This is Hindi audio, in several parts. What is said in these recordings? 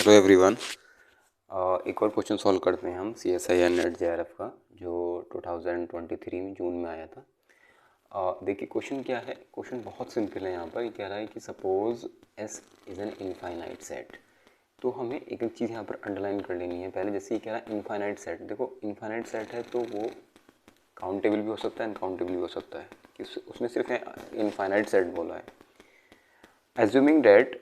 Hello everyone. एक और क्वेश्चन सॉल्व करते हैं हम CSI या नेट JRF का, जो 2023 में जून में आया था। देखिए क्वेश्चन क्या है। क्वेश्चन बहुत सिंपल है। यहाँ पर कह रहा है कि suppose S is an infinite set. तो हमें एक एक चीज़ यहाँ पर अंडरलाइन कर लेनी है पहले। जैसे ये कह रहा है इनफाइनाइट सेट, देखो इनफाइनाइट सेट है तो वो काउंटेबल भी हो सकता है, अनकाउंटेबल भी हो सकता है। कि उसने सिर्फ इनफाइनाइट सेट बोला है। Assuming that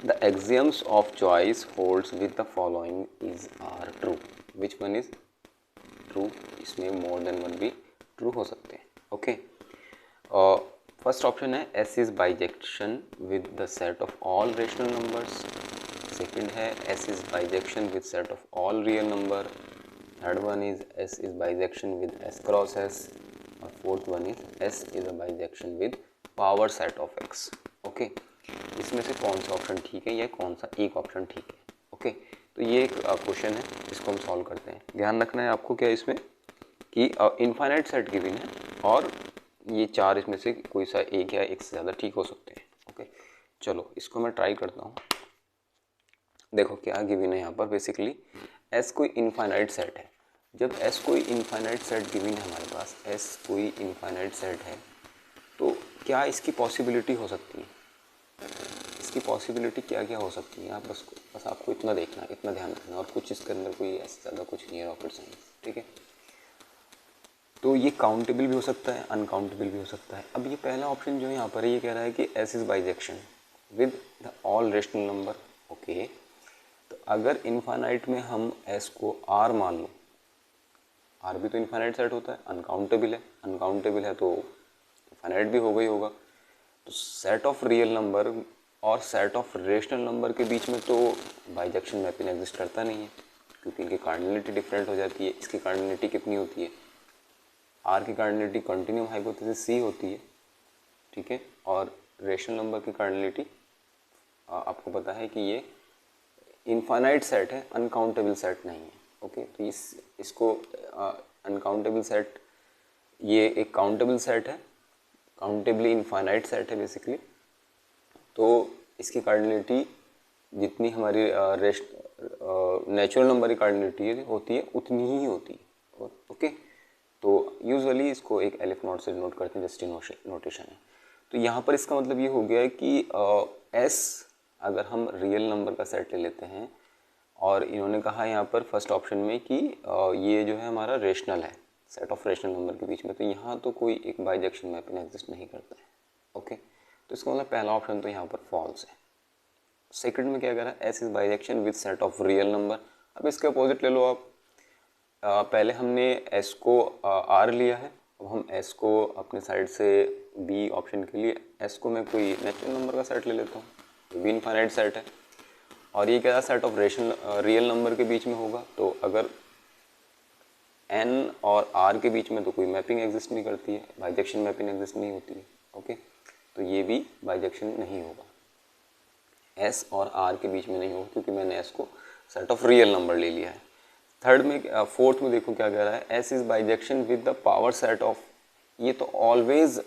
the axioms of choice holds with the following are true. Which one is true? इसमें more than one भी true हो सकते हैं। ओके, फर्स्ट ऑप्शन है S is bijection with the set of all rational numbers. Second है S is bijection with set of all real number. Third one is S is bijection with S cross S. और fourth one is S is a bijection with power set of X. Okay, इसमें से कौन सा ऑप्शन ठीक है या कौन सा एक ऑप्शन ठीक है। ओके, तो ये एक क्वेश्चन है, इसको हम सॉल्व करते हैं। ध्यान रखना है आपको क्या इसमें कि इनफाइनाइट सेट गिवन है और ये चार इसमें से कोई सा एक या एक से ज़्यादा ठीक हो सकते हैं। ओके, चलो इसको मैं ट्राई करता हूँ। देखो क्या गिवन है यहाँ पर। बेसिकली S कोई इनफाइनाइट सेट है। जब S कोई इनफाइनाइट सेट गिवन है हमारे पास, S कोई इनफाइनाइट सेट है, तो क्या इसकी पॉसिबिलिटी हो सकती है। इसकी पॉसिबिलिटी क्या क्या हो सकती है, आप बस आपको इतना देखना, इतना ध्यान रखना, और कुछ इसके अंदर कोई ऐसा ज़्यादा कुछ नहीं है रॉकेट साइंस। ठीक है, तो ये काउंटेबल भी हो सकता है, अनकाउंटेबल भी हो सकता है। अब ये पहला ऑप्शन जो है यहाँ पर ये कह रहा है कि S is bijection with the all rational number. Okay, तो अगर इनफाइनाइट में हम S को R मान लो, R भी तो इनफाइनाइट सेट होता है, अनकाउंटेबल है, अनकाउंटेबल है तो इनफाइनाइट भी होगा ही होगा। तो सेट ऑफ रियल नंबर और सेट ऑफ रेशनल नंबर के बीच में तो बाइजेक्शन मैपिंग एग्जिस्ट करता नहीं है, क्योंकि इनकी कार्डिनलिटी डिफरेंट हो जाती है। इसकी कार्डिनलिटी कितनी होती है, आर की कार्डिनलिटी कंटिन्यूम हाइपोथेसिस C होती है। ठीक है, और रेशनल नंबर की कार्डिनलिटी आपको पता है कि ये इनफाइनाइट सेट है, अनकाउंटेबल सेट नहीं है। ओके, तो इसको अनकाउंटेबल सेट, ये एक काउंटेबल सेट है, काउंटेबली इनफाइनाइट सेट है बेसिकली। तो इसकी कार्डिनलिटी जितनी हमारी नेचुरल नंबर की कार्डिनलिटी होती है उतनी ही होती है। ओके, तो यूजुअली इसको एक एलिफ नोट से नोट करते हैं, जस्ट नोटेशन है। तो यहाँ पर इसका मतलब ये हो गया है कि S अगर हम रियल नंबर का सेट ले लेते हैं, और इन्होंने कहा यहाँ पर फर्स्ट ऑप्शन में कि ये जो है हमारा रेशनल है, सेट ऑफ रेशनल नंबर के बीच में, तो यहाँ तो कोई एक बाइजेक्शन मैपिंग एग्जिस्ट नहीं करता है। ओके, तो इसका मतलब पहला ऑप्शन तो यहाँ पर फॉल्स है। सेकंड में क्या कह रहा है, S is bijection with set of real number. अब इसके अपोजिट ले लो आप। पहले हमने S को R लिया है, अब हम S को अपने साइड से B ऑप्शन के लिए S को मैं कोई नेचुरल नंबर का सेट ले लेता हूँ, तो भी इनफाइनाइट सेट है। और ये क्या सेट ऑफ रियल नंबर के बीच में होगा, तो अगर N और R के बीच में तो कोई मैपिंग एग्जिस्ट नहीं करती है, बाइजेक्शन मैपिंग एग्जिस्ट नहीं होती है। ओके, तो ये भी बाइजेक्शन नहीं होगा, S और R के बीच में नहीं होगा, क्योंकि मैंने S को सेट ऑफ रियल नंबर ले लिया है। थर्ड में फोर्थ में देखो क्या कह रहा है, S is bijection with the power set of. ये तो ऑलवेज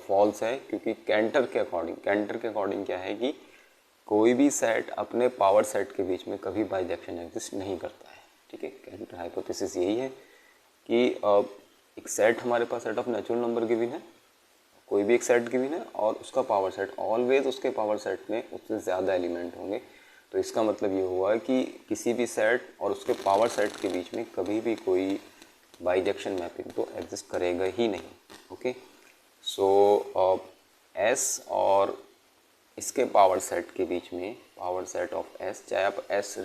फॉल्स है, क्योंकि कैंटर के अकॉर्डिंग क्या है कि कोई भी सेट अपने पावर सेट के बीच में कभी बाइजेक्शन एग्जिस्ट नहीं करता है। ठीक है, कैंटर हाइपोथेसिस यही है कि एक सेट हमारे पास set of natural number given है, कोई भी एक सेट गिवन है, और उसका पावर सेट ऑलवेज उसके पावर सेट में उससे ज़्यादा एलिमेंट होंगे। तो इसका मतलब ये हुआ कि किसी भी सेट और उसके पावर सेट के बीच में कभी भी कोई बाइजेक्शन मैपिंग तो एग्जिस्ट करेगा ही नहीं। ओके, सो S और इसके पावर सेट के बीच में, पावर सेट ऑफ S, चाहे आप S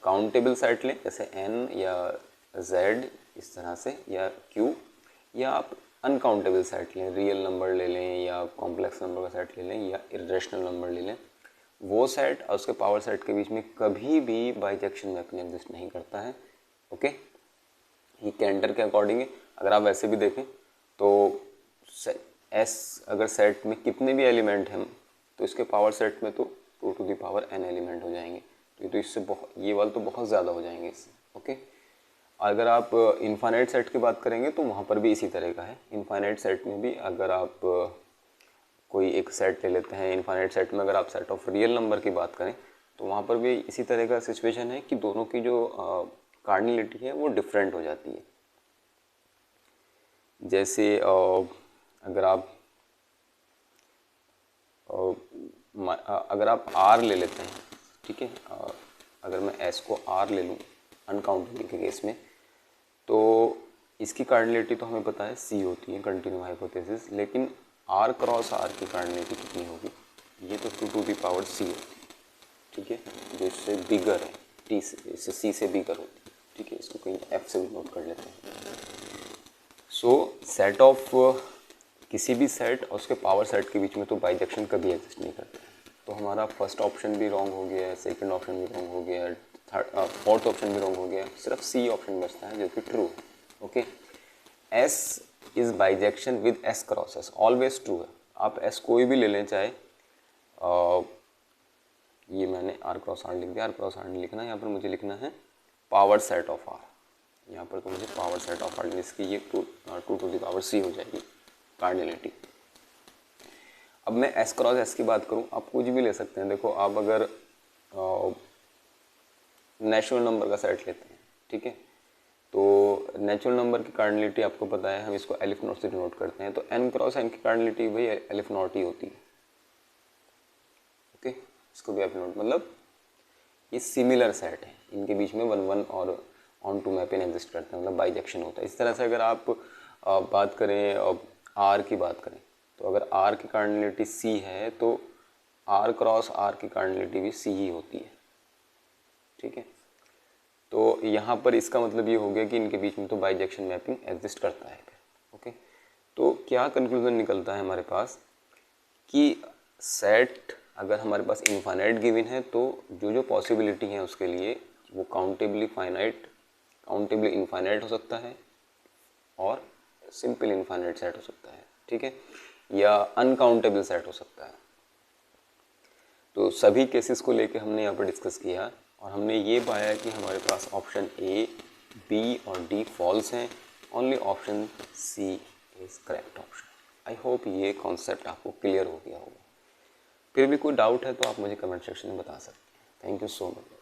काउंटेबल सेट लें जैसे N या Z इस तरह से, या Q, या आप अनकाउंटेबल सेट लें, रियल नंबर ले लें या कॉम्प्लेक्स नंबर का सेट ले लें या इरेशनल नंबर ले लें, वो सेट और उसके पावर सेट के बीच में कभी भी बाइजेक्शन मैपिंग एग्जिस्ट नहीं करता है। ओके, ये कैंटर के अकॉर्डिंग है। अगर आप वैसे भी देखें तो S अगर सेट में कितने भी एलिमेंट हैं तो इसके पावर सेट में तो 2 to the power n element हो जाएंगे, तो इससे बहुत, ये वाले तो बहुत ज़्यादा हो जाएंगे इससे। ओके, अगर आप इनफाइनाइट सेट की बात करेंगे तो वहाँ पर भी इसी तरह का है। इनफाइनाइट सेट में भी अगर आप कोई एक सेट ले लेते हैं, इनफाइनाइट सेट में अगर आप सेट ऑफ रियल नंबर की बात करें तो वहाँ पर भी इसी तरह का सिचुएशन है कि दोनों की जो कार्डिनलिटी है वो डिफरेंट हो जाती है। जैसे अगर आप R ले लेते हैं, ठीक है, अगर मैं S को R ले लूँ अनकाउंटेबल के केस में, तो इसकी कार्डिनलिटी तो हमें पता है C होती है, कंटिन्यू हाइपोथेसिस, लेकिन R क्रॉस R की कार्डिनलिटी कितनी होगी, ये तो 2 टू दी पावर C होती है, ठीक है, जो इससे बिगर है, T से, इससे C से बिगर होती है, ठीक है, इसको कहीं F से भी नोट कर लेते हैं। सो सेट ऑफ किसी भी सेट और उसके पावर सेट के बीच में तो बाइजेक्शन कभी एग्जिस्ट नहीं करता। तो हमारा फर्स्ट ऑप्शन भी रॉन्ग हो गया है, सेकंड ऑप्शन भी रॉन्ग हो गया है, फोर्थ ऑप्शन भी रॉन्ग हो गया है, सिर्फ सी ऑप्शन बचता है जो कि ट्रू है। Okay, S is bijection with S cross S, always true है। आप एस कोई भी ले लें, चाहे ये मैंने आर क्रॉस आर लिख दिया, आर क्रॉस आर नहीं लिखना, यहाँ पर मुझे लिखना है पावर सेट ऑफ आर, यहाँ पर तो मुझे पावर सेट ऑफ आर, जिसकी ये टू टू दी पावर सी हो जाएगी कार्डिनलिटी। अब मैं एस क्रॉस एस की बात करूँ, आप कुछ भी ले सकते हैं। देखो, आप अगर नेचुरल नंबर का सेट लेते हैं, ठीक है, तो नेचुरल नंबर की कार्डिनलिटी आपको पता है, हम इसको एलिफ नॉट से डिनोट करते हैं, तो एन क्रॉस एन की कार्डिनलिटी वही एलिफ नॉट ही होती है। ओके, इसको भी एलिफ नॉट, मतलब ये सिमिलर सेट है, इनके बीच में 1 1 और ऑन टू मैपिंग एग्जिस्ट करते हैं, मतलब बाइजेक्शन होता है। इस तरह से अगर आप बात करें आर की बात करें, तो अगर आर की कार्डिनलिटी सी है तो आर क्रॉस आर की कार्डिनलिटी भी सी ही होती है, ठीक है। तो यहाँ पर इसका मतलब ये हो गया कि इनके बीच में तो बाइजेक्शन मैपिंग एग्जिस्ट करता है। ओके, तो क्या कंक्लूजन निकलता है हमारे पास कि सेट अगर हमारे पास इनफाइनाइट गिवन है तो जो जो पॉसिबिलिटी है उसके लिए वो काउंटेबली फाइनाइट, काउंटेबली इनफाइनाइट हो सकता है और सिंपल इनफाइनाइट सेट हो सकता है, ठीक है, या अनकाउंटेबल सेट हो सकता है। तो सभी केसेस को लेके हमने यहाँ पर डिस्कस किया और हमने ये पाया कि हमारे पास ऑप्शन ए, बी और डी फॉल्स हैं, only option C is correct option. I hope ये कॉन्सेप्ट आपको क्लियर हो गया होगा। फिर भी कोई डाउट है तो आप मुझे कमेंट सेक्शन में बता सकते हैं। Thank you so much.